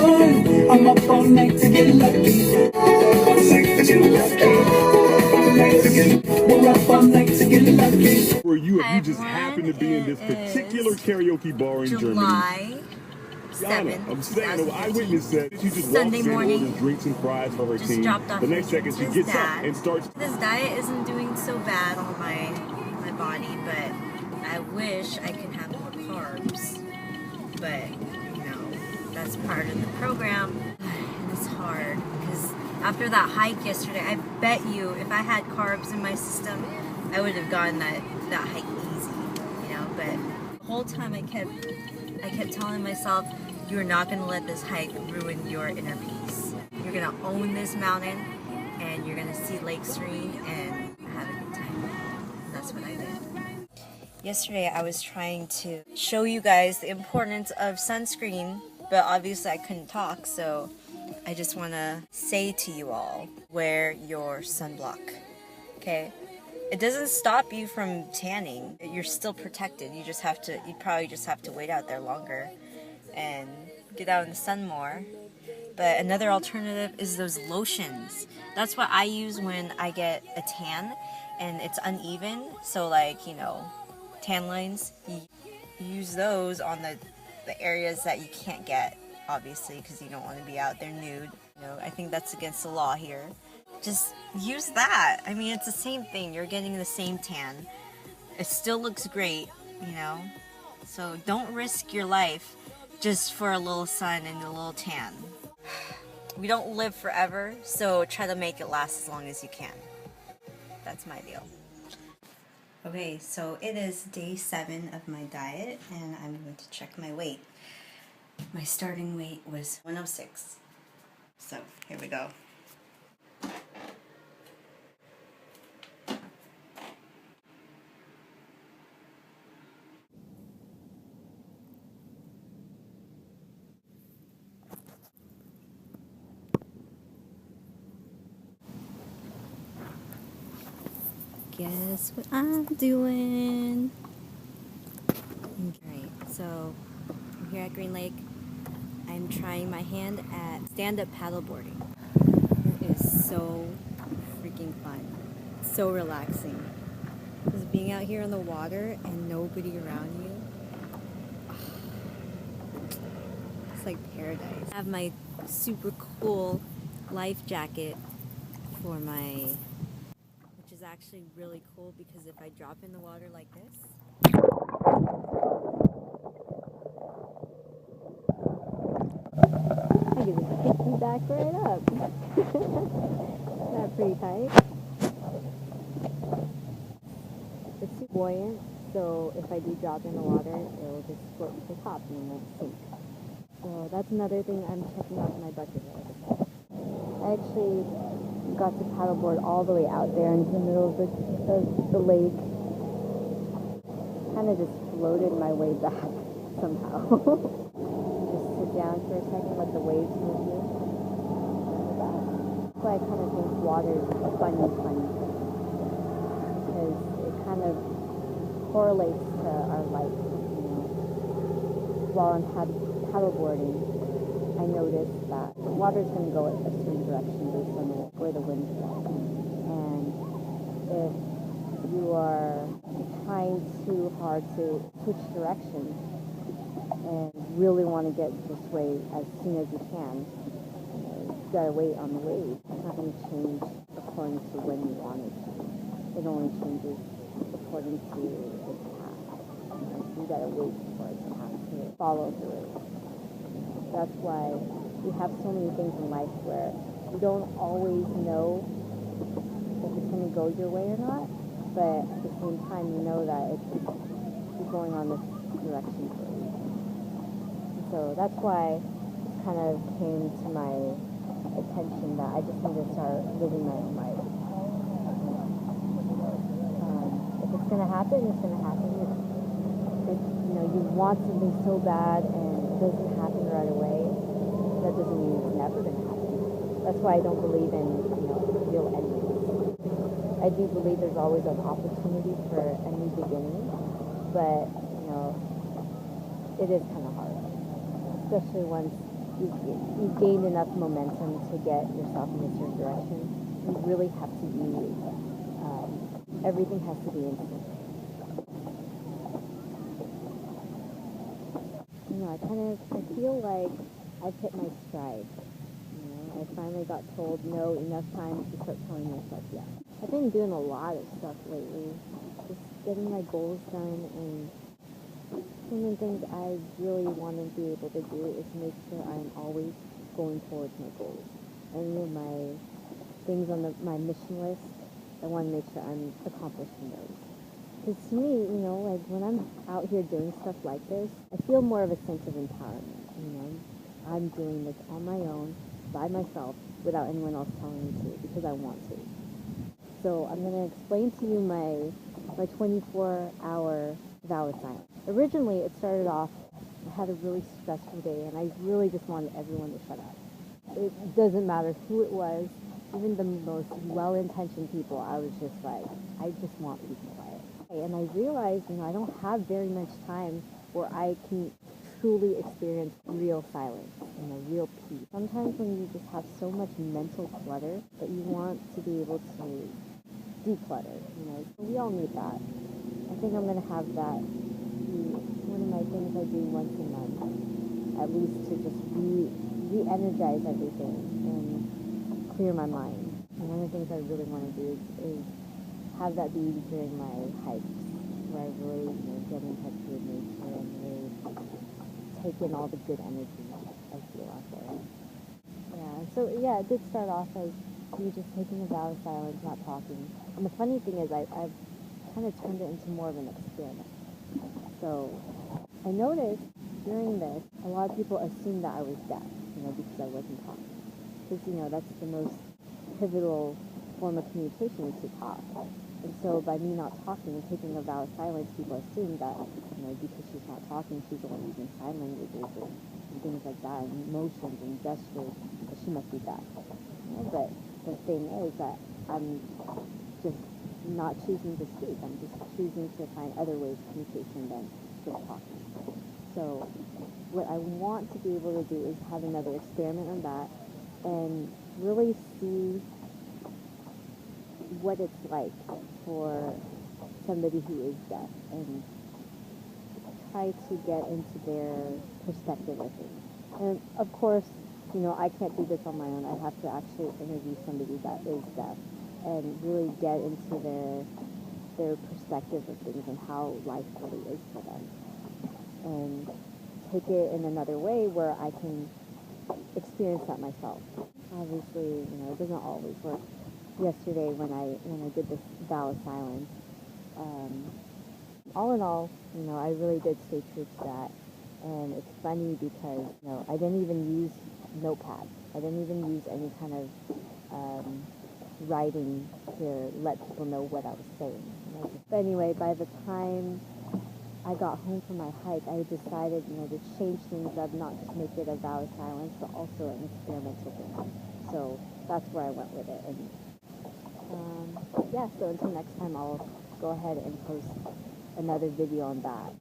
fun. I'm up all night to get lucky. Up all night to get lucky. We're up all night to get lucky. For you, if you just happen to be in this particular karaoke bar in July Germany. 7th, I'm saying, an eyewitness said she just Sunday walks in, morning, orders drinks and fries for her just team. dropped off The next second she gets up and starts. This diet isn't doing so bad on my body, but I wish I could have more carbs. But you know, that's part of the program, and it's hard because after that hike yesterday, I bet you if I had carbs in my system, I would have gotten that hike easy, you know. But the whole time I kept telling myself, you're not going to let this hike ruin your inner peace. You're going to own this mountain, and you're going to see Lake Serene and have a good time. And that's what I did. Yesterday I was trying to show you guys the importance of sunscreen, but obviously I couldn't talk, so I just want to say to you all, wear your sunblock, okay? It doesn't stop you from tanning. You're still protected. You probably just have to wait out there longer and get out in the sun more. But another alternative is those lotions. That's what I use when I get a tan and it's uneven. So like, you know, tan lines, you use those on the areas that you can't get, obviously, because you don't want to be out there nude. You know, I think that's against the law here. Just use that. I mean, it's the same thing. You're getting the same tan. It still looks great, you know? So don't risk your life just for a little sun and a little tan. We don't live forever, so try to make it last as long as you can. That's my deal. Okay, so it is day 7 of my diet, and I'm going to check my weight. My starting weight was 106. So, here we go. Guess what I'm doing? Alright, so I'm here at Green Lake. I'm trying my hand at stand-up paddleboarding. It is so freaking fun. It's so relaxing. Just being out here in the water and nobody around you. It's like paradise. I have my super cool life jacket for my... which is actually really cool because if I drop in the water like this, I can just pick you back right up. Isn't that pretty tight? It's super buoyant, so if I do drop in the water, it will just float to the top and it won't sink. So that's another thing I'm checking off my bucket list. I actually got to paddleboard all the way out there into the middle of the lake. Kind of just floated my way back somehow. Just sit down for a second, let the waves move you. That's why I kind of think water is a funny thing. Because it kind of correlates to our life. You know, while I'm paddleboarding, I noticed that the water's going to go a certain direction based on where the wind's blowing. And if you are trying too hard to switch directions and really want to get this way as soon as you can, you've got to wait on the wave. It's not going to change according to when you want it to. It only changes according to the path. You've got to wait for it to have to follow through. That's why we have so many things in life where you don't always know if it's going to go your way or not, but at the same time you know that you're going on this direction for a reason. And so that's why it kind of came to my attention that I just need to start living my own life. If it's going to happen, it's going to happen. If you want something so bad and it doesn't happen right away, that doesn't mean it's never going to happen. That's why I don't believe in, real endings. I do believe there's always an opportunity for a new beginning, but, it is kind of hard, especially once you've gained enough momentum to get yourself in a certain direction, you really have to be, everything has to be in sync. You know, I feel like I've hit my stride. You know, I finally got told no enough times to start telling myself yes. I've been doing a lot of stuff lately, just getting my goals done, and one of the things I really want to be able to do is make sure I'm always going towards my goals. Any of my things on my mission list, I want to make sure I'm accomplishing those. Because to me, you know, like when I'm out here doing stuff like this, I feel more of a sense of empowerment. You know, I'm doing this on my own, by myself, without anyone else telling me to, because I want to. So I'm going to explain to you my 24-hour vow of silence. Originally, it started off, I had a really stressful day, and I really just wanted everyone to shut up. It doesn't matter who it was, even the most well-intentioned people, I was just like, I just want people quiet. And I realized, you know, I don't have very much time where I can truly experience real silence, you know, real peace. Sometimes when you just have so much mental clutter that you want to be able to declutter, you know, we all need that. I think I'm going to have that be one of my things I do once a month, at least to just re-energize everything and clear my mind. And one of the things I really want to do is have that be during my hikes, where I really, you know, get in touch with nature and really take in all the good energy I feel out there. Yeah, so yeah, it did start off as me just taking a vow of silence, not talking. And the funny thing is I've kind of turned it into more of an experiment. So I noticed during this, a lot of people assumed that I was deaf, you know, because I wasn't talking. Because, you know, that's the most pivotal form of communication is to talk. And so by me not talking and taking a vow of silence, people assume that, you know, because she's not talking, she's only using sign languages and things like that, and motions and gestures, that she must be deaf. You know, but the thing is that I'm just not choosing to speak. I'm just choosing to find other ways of communication than just talking. So what I want to be able to do is have another experiment on that and really see what it's like for somebody who is deaf and try to get into their perspective of things. And of course, you know, I can't do this on my own. I have to actually interview somebody that is deaf and really get into their perspective of things and how life really is for them. And take it in another way where I can experience that myself. Obviously, you know, it doesn't always work. Yesterday when I did this vow of silence, all in all, you know, I really did stay true to that. And it's funny because, you know, I didn't even use notepad. I didn't even use any kind of writing to let people know what I was saying. But anyway, by the time I got home from my hike, I decided, you know, to change things up, not just make it a vow of silence, but also an experimental thing. So that's where I went with it. And yeah, so until next time, I'll go ahead and post another video on that.